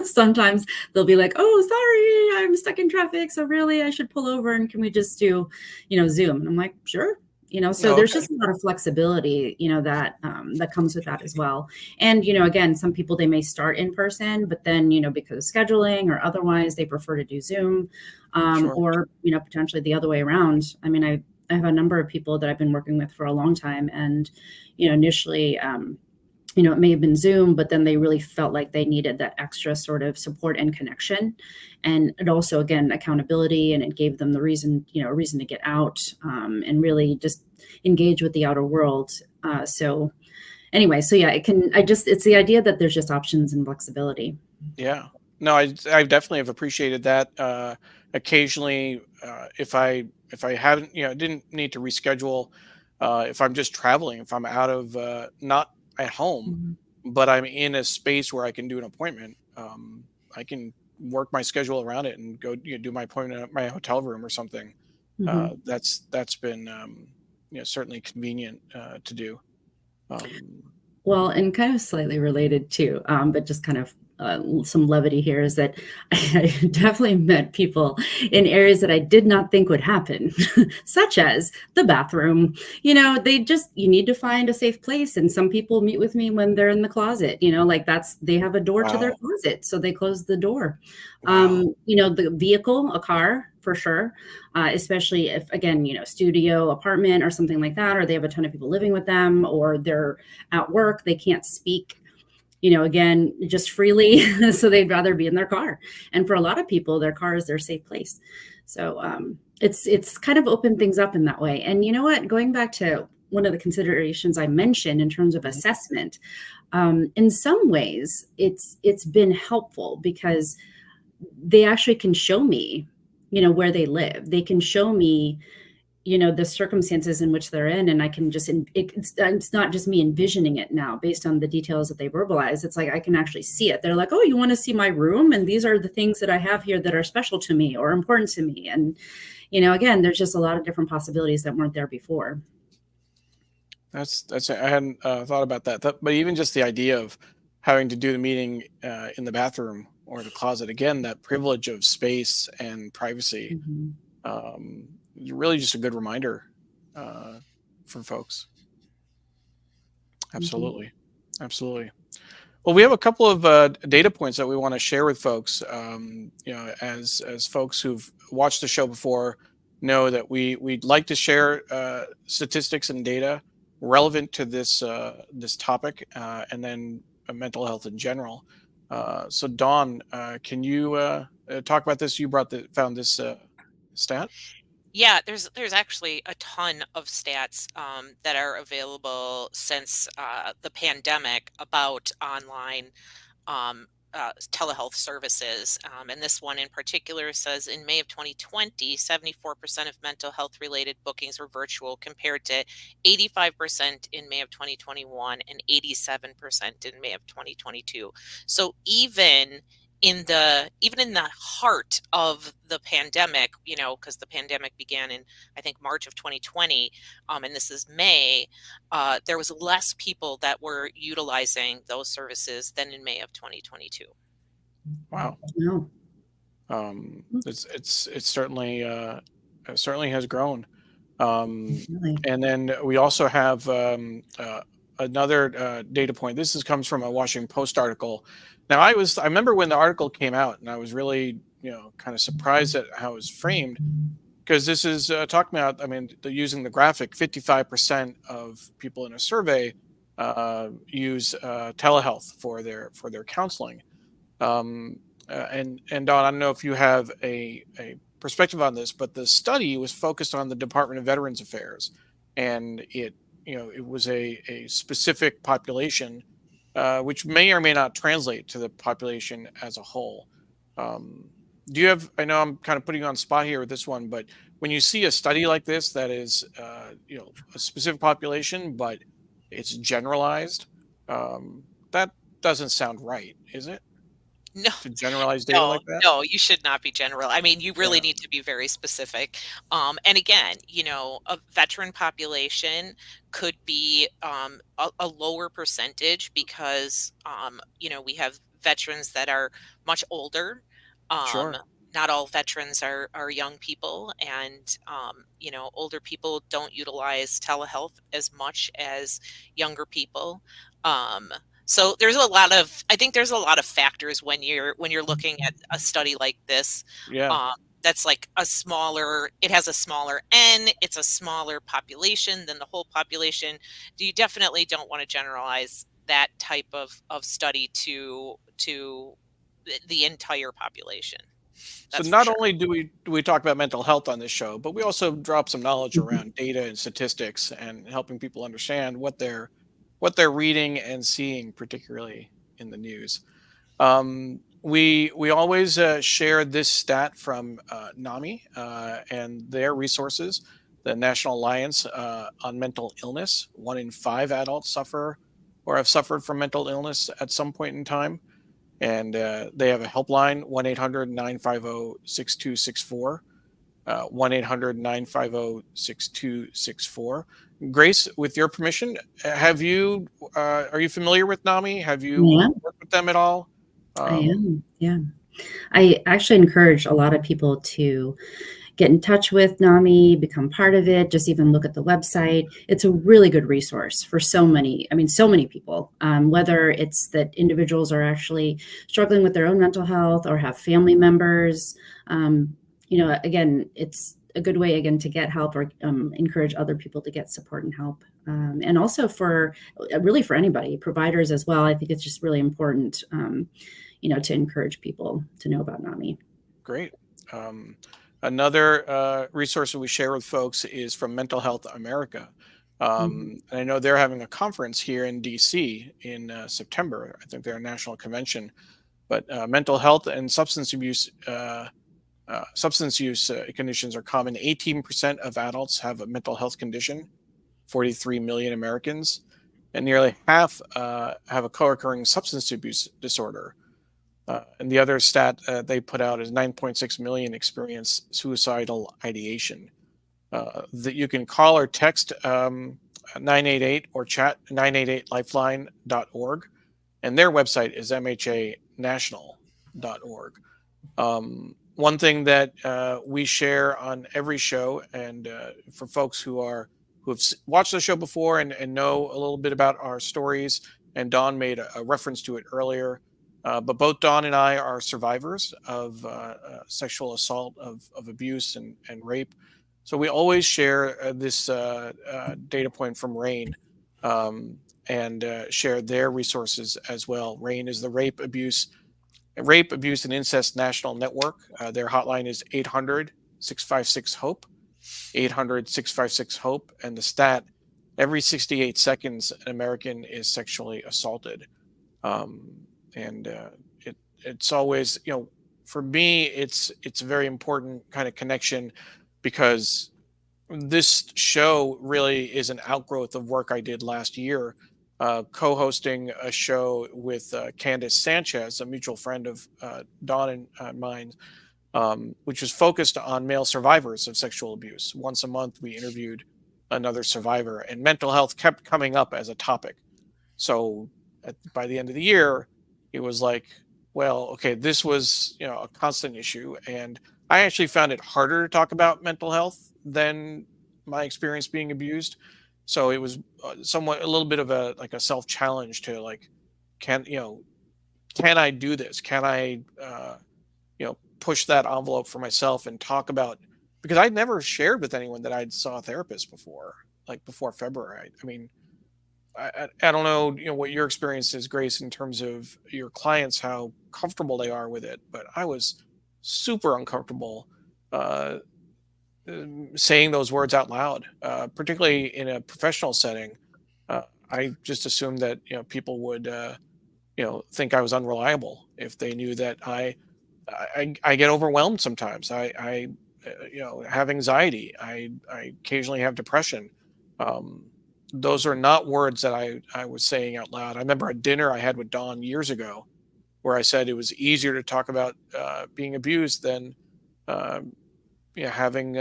Sometimes they'll be like, oh, sorry, I'm stuck in traffic. So really, I should pull over and can we just do, Zoom? And I'm like, sure. So Oh, there's okay. just a lot of flexibility, that comes with that as well. And, again, some people they may start in person, but then, because of scheduling or otherwise, they prefer to do Zoom, Sure. or, potentially the other way around. I mean, I have a number of people that I've been working with for a long time. And, initially, it may have been Zoom, but then they really felt like they needed that extra sort of support and connection. And it also, again, accountability, and it gave them the reason, a reason to get out, and really just engage with the outer world. So anyway, so yeah, it's the idea that there's just options and flexibility. Yeah. No, I definitely have appreciated that. Occasionally, if I haven't, didn't need to reschedule, if I'm just traveling, if I'm out of not at home, Mhm. but I'm in a space where I can do an appointment, I can work my schedule around it and go, do my appointment at my hotel room or something. Mhm. That's been certainly convenient to do. Um, Well, and kind of slightly related too, but just kind of some levity here is that I definitely met people in areas that I did not think would happen, such as the bathroom. You need to find a safe place. And some people meet with me when they're in the closet, like they have a door to their wow, closet. So they close the door. wow, The vehicle, a car for sure, especially if, again, studio apartment or something like that, or they have a ton of people living with them, or they're at work, they can't speak, again, just freely. So they'd rather be in their car. And for a lot of people, their car is their safe place. So it's kind of opened things up in that way. And you know what? Going back to one of the considerations I mentioned in terms of mhm, assessment, in some ways, it's been helpful because they actually can show me, where they live. They can show me, the circumstances in which they're in, and I can just it's not just me envisioning it now based on the details that they verbalize. It's like I can actually see it. They're like, oh, you want to see my room, and these are the things that I have here that are special to me or important to me. And again, there's just a lot of different possibilities that weren't there before. that's I hadn't thought about that. But even just the idea of having to do the meeting in the bathroom or the closet again, that privilege of space and privacy, Mhm. is really just a good reminder uh, for folks. Mhm. Absolutely, absolutely. Well, we have a couple of data points that we want to share with folks. As folks who've watched the show before know that we'd like to share statistics and data relevant to this topic, and then mental health in general. So, Dawn, can you talk about this? You found this stat. Yeah, there's actually a ton of stats that are available since the pandemic about online telehealth services. And this one in particular says in May of 2020, 74% of mental health related bookings were virtual compared to 85% in May of 2021 and 87% in May of 2022. So even in the heart of the pandemic, because the pandemic began in, I think, March of 2020, and this is May, there was less people that were utilizing those services than in May of 2022. Wow. No. It's certainly it certainly has grown. Um, Really. and then we also have another data point. Comes from a Washington Post article. Now, I remember when the article came out, and I was really kind of surprised at how it was framed, because this is talking about. I mean, they're using the graphic. 55% of people in a survey use telehealth for their counseling. Um, and Don, I don't know if you have a perspective on this, but the study was focused on the Department of Veterans Affairs, and it was a specific population, which may or may not translate to the population as a whole. Um, do you have? I know I'm kind of putting you on the spot here with this one, but when you see a study like this that is a specific population, but it's generalized, that doesn't sound right, is it? No, to generalize data no, like that? no, you should not be general. I mean, you really Yeah, need to be very specific. And again, a veteran population could be a lower percentage because, we have veterans that are much older. Um, sure. Not all veterans are young people, and older people don't utilize telehealth as much as younger people. Um, so I think there's a lot of factors when you're looking at a study like this. Yeah. Um, that's like it has a smaller N, it's a smaller population than the whole population. You definitely don't want to generalize that type of study to the entire population. So That's for not sure. only do we talk about mental health on this show, but we also drop some knowledge Mhm. around data and statistics and helping people understand what they're reading and seeing, particularly in the news. We always share this stat from NAMI and their resources, the National Alliance on Mental Illness. 1 in 5 adults suffer or have suffered from mental illness at some point in time, and they have a helpline, 1-800-950-6264. 1-800-950-6264. Grace, with your permission, are you familiar with NAMI? Have you Yeah, worked with them at all? I Um, am. Yeah. I actually encourage a lot of people to get in touch with NAMI, become part of it, just even look at the website. It's a really good resource for so many people, whether it's that individuals are actually struggling with their own mental health or have family members. Again, it's a good way, again, to get help or encourage other people to get support and help. And also for anybody, providers as well. I think it's just really important, to encourage people to know about NAMI. Great. Um, Another resource that we share with folks is from Mental Health America. Mhm. And I know they're having a conference here in DC in September. I think they're a national convention. But mental health and substance use conditions are common. 18% of adults have a mental health condition, 43 million Americans, and nearly half have a co-occurring substance abuse disorder. And the other stat they put out is 9.6 million experience suicidal ideation. That you can call or text 988 or chat 988lifeline.org. And their website is mhanational.org. One thing that we share on every show, and for folks who have watched the show before and know a little bit about our stories, and Dawn made a reference to it earlier. But both Dawn and I are survivors of sexual assault, of abuse and rape. So we always share this data point from RAIN, and share their resources as well. RAIN is the Rape, Abuse, and Incest National Network. Their hotline is 800-656-HOPE, 800-656-HOPE. And the stat, every 68 seconds, an American is sexually assaulted. And it's always, for me, it's a very important kind of connection, because this show really is an outgrowth of work I did last year, co-hosting a show with Candace Sanchez, a mutual friend of Dawn and mine, which was focused on male survivors of sexual abuse. Once a month, we interviewed another survivor, and mental health kept coming up as a topic. So by the end of the year, it was like, well, okay, this was a constant issue, and I actually found it harder to talk about mental health than my experience being abused. So it was somewhat a little bit of a like a self challenge to like, can can I do this? Can I push that envelope for myself and talk about, because I'd never shared with anyone that I'd saw a therapist before, like before February. I mean, I don't know, what your experience is, Grace, in terms of your clients, how comfortable they are with it, but I was super uncomfortable uh, saying those words out loud, particularly in a professional setting. I just assumed that people would think I was unreliable if they knew that I get overwhelmed sometimes. I have anxiety. I occasionally have depression. Um, those are not words that I was saying out loud. I remember a dinner I had with Dawn years ago. where I said it was easier to talk about being abused than uh, having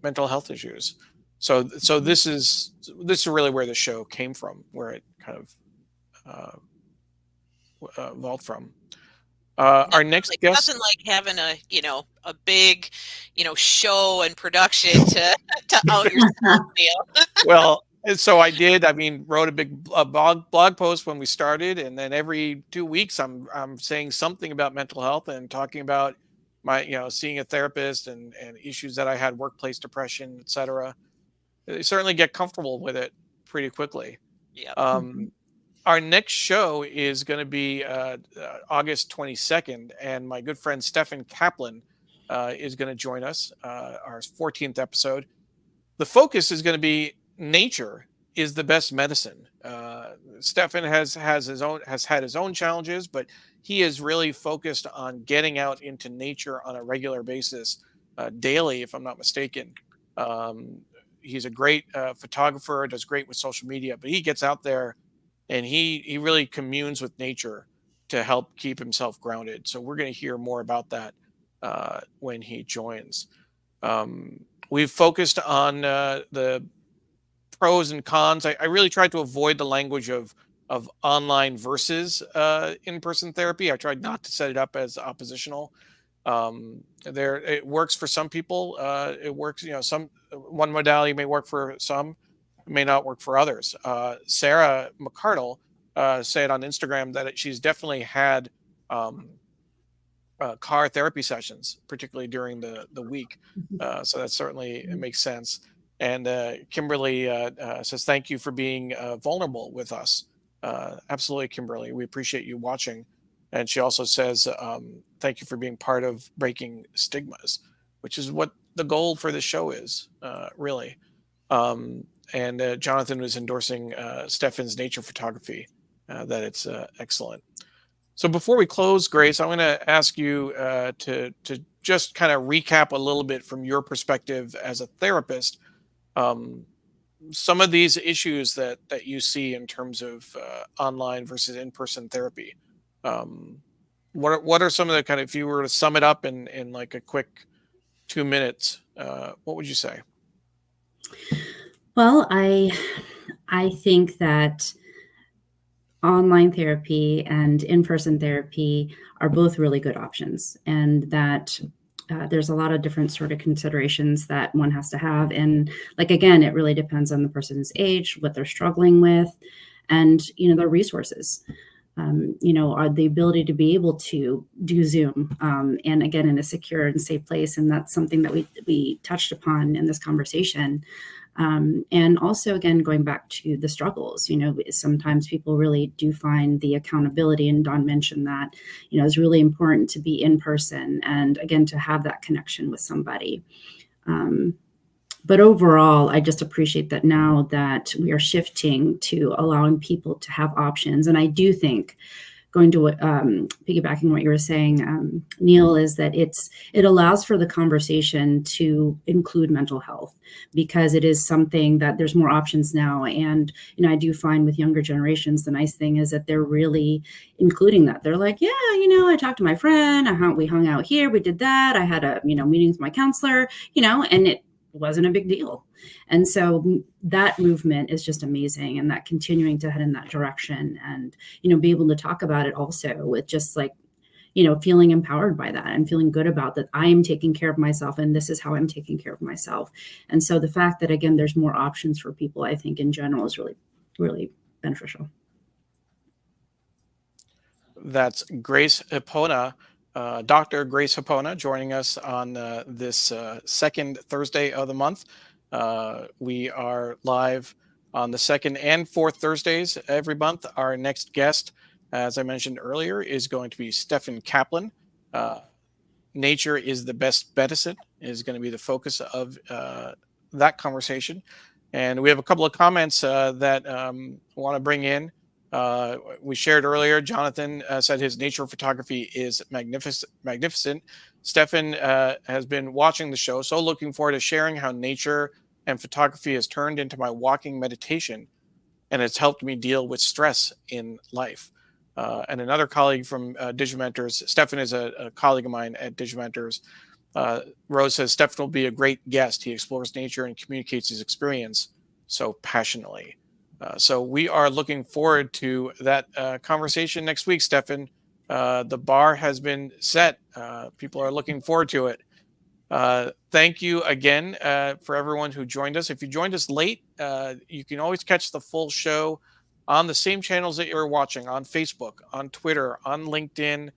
mental health issues. So Mhm. this is really where the show came from, where it kind of uh, evolved from. Our next Nothing guest, like having a, a big, show and production to to out yourself, Neil. well, and so I did. I mean, wrote a big blog post when we started, and then every 2 weeks, I'm saying something about mental health and talking about my seeing a therapist and issues that I had, workplace depression, etc. They certainly get comfortable with it pretty quickly. Yep. Mhm. Um, our next show is going to be August 22nd, and my good friend Stefan Kaplan is going to join us. Our 14th episode. The focus is going to be nature is the best medicine. Stefan has had his own challenges, but he is really focused on getting out into nature on a regular basis, daily, if I'm not mistaken. Um, he's a great photographer, does great with social media, but he gets out there and he really communes with nature to help keep himself grounded. So we're going to hear more about that when he joins. We've focused on the pros and cons. I really tried to avoid the language of online versus in-person therapy. I tried not to set it up as oppositional. There, it works for some people. It works, some one modality may work for some, may not work for others. Sarah McCardle said on Instagram that she's definitely had um, car therapy sessions, particularly during the week. So that certainly it makes sense. And Kimberly says, "Thank you for being vulnerable with us." Absolutely, Kimberly. We appreciate you watching. And she also says, "Thank you for being part of breaking stigmas," which is what the goal for this show is, really. And Jonathan was endorsing Stefan's nature photography, that it's excellent. So before we close, Grace, I'm going to ask you to just kind of recap a little bit from your perspective as a therapist, um, some of these issues that you see in terms of online versus in-person therapy. Um, what are some of the kind of, if you were to sum it up in like a quick 2 minutes, what would you say? Well, I think that online therapy and in-person therapy are both really good options, and that there's a lot of different sort of considerations that one has to have. And like, again, it really depends on the person's age, what they're struggling with, and their resources. Are the ability to be able to do Zoom, and again in a secure and safe place, and that's something that we touched upon in this conversation. And also, again, going back to the struggles, sometimes people really do find the accountability, and Don mentioned that, it's really important to be in person and, again, to have that connection with somebody. Um, but overall, I just appreciate that now that we are shifting to allowing people to have options. And I do think, going to what piggybacking what you were saying, Neil, is that it allows for the conversation to include mental health, because it is something that there's more options now. And I do find with younger generations, the nice thing is that they're really including that. They're like, yeah, I talked to my friend, we hung out here, we did that, I had a meeting with my counselor, and it wasn't a big deal. And so that movement is just amazing, and that continuing to head in that direction, and be able to talk about it also with just like, feeling empowered by that and feeling good about that. I am taking care of myself, and this is how I'm taking care of myself. And so the fact that, again, there's more options for people, I think in general is really, really beneficial. That's Grace Hipona, Dr. Grace Hipona, joining us on this second Thursday of the month. We are live on the second and fourth Thursdays every month. Our next guest, as I mentioned earlier, is going to be Stefan Kaplan. Uh, Nature is the best medicine is going to be the focus of that conversation. And we have a couple of comments that I want to bring in. We shared earlier, Jonathan said his nature photography is magnificent. Magnificent. Stefan has been watching the show, so looking forward to sharing how nature and photography has turned into my walking meditation, and it's helped me deal with stress in life. and another colleague from Digimentors. Stefan is a colleague of mine at Digimentors. Rose says Stefan will be a great guest. He explores nature and communicates his experience so passionately. So we are looking forward to that conversation next week, Stefan. The bar has been set. People are looking forward to it. Thank you again for everyone who joined us. If you joined us late, you can always catch the full show on the same channels that you're watching, on Facebook, on Twitter, on LinkedIn,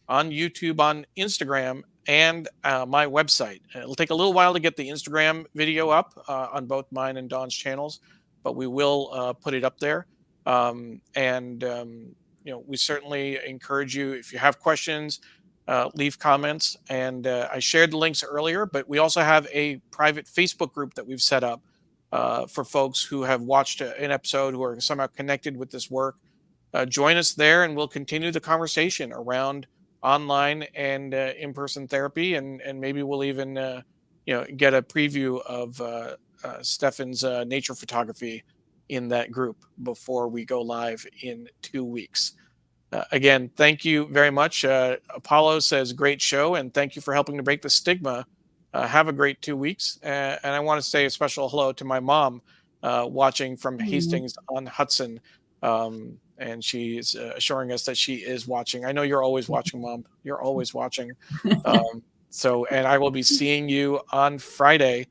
on YouTube, on Instagram, and my website. It'll take a little while to get the Instagram video up on both mine and Dawn's channels, but we will put it up there. We certainly encourage you, if you have questions, leave comments. And I shared the links earlier, but we also have a private Facebook group that we've set up for folks who have watched an episode, who are somehow connected with this work. Join us there, and we'll continue the conversation around online and in-person therapy, and maybe we'll even get a preview of Stefan's nature photography in that group before we go live in 2 weeks. Again, thank you very much. Apollo says, great show, and thank you for helping to break the stigma. Have a great 2 weeks. And I want to say a special hello to my mom watching from Hastings on Hudson. And she's assuring us that she is watching. I know you're always watching, Mom. You're always watching. And I will be seeing you on Friday.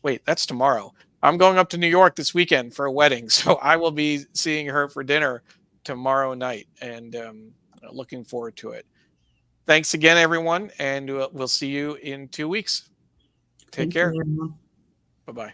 Wait, that's tomorrow. I'm going up to New York this weekend for a wedding. So I will be seeing her for dinner tomorrow night, and looking forward to it. Thanks again, everyone, and we'll see you in 2 weeks. Take care. Bye-bye.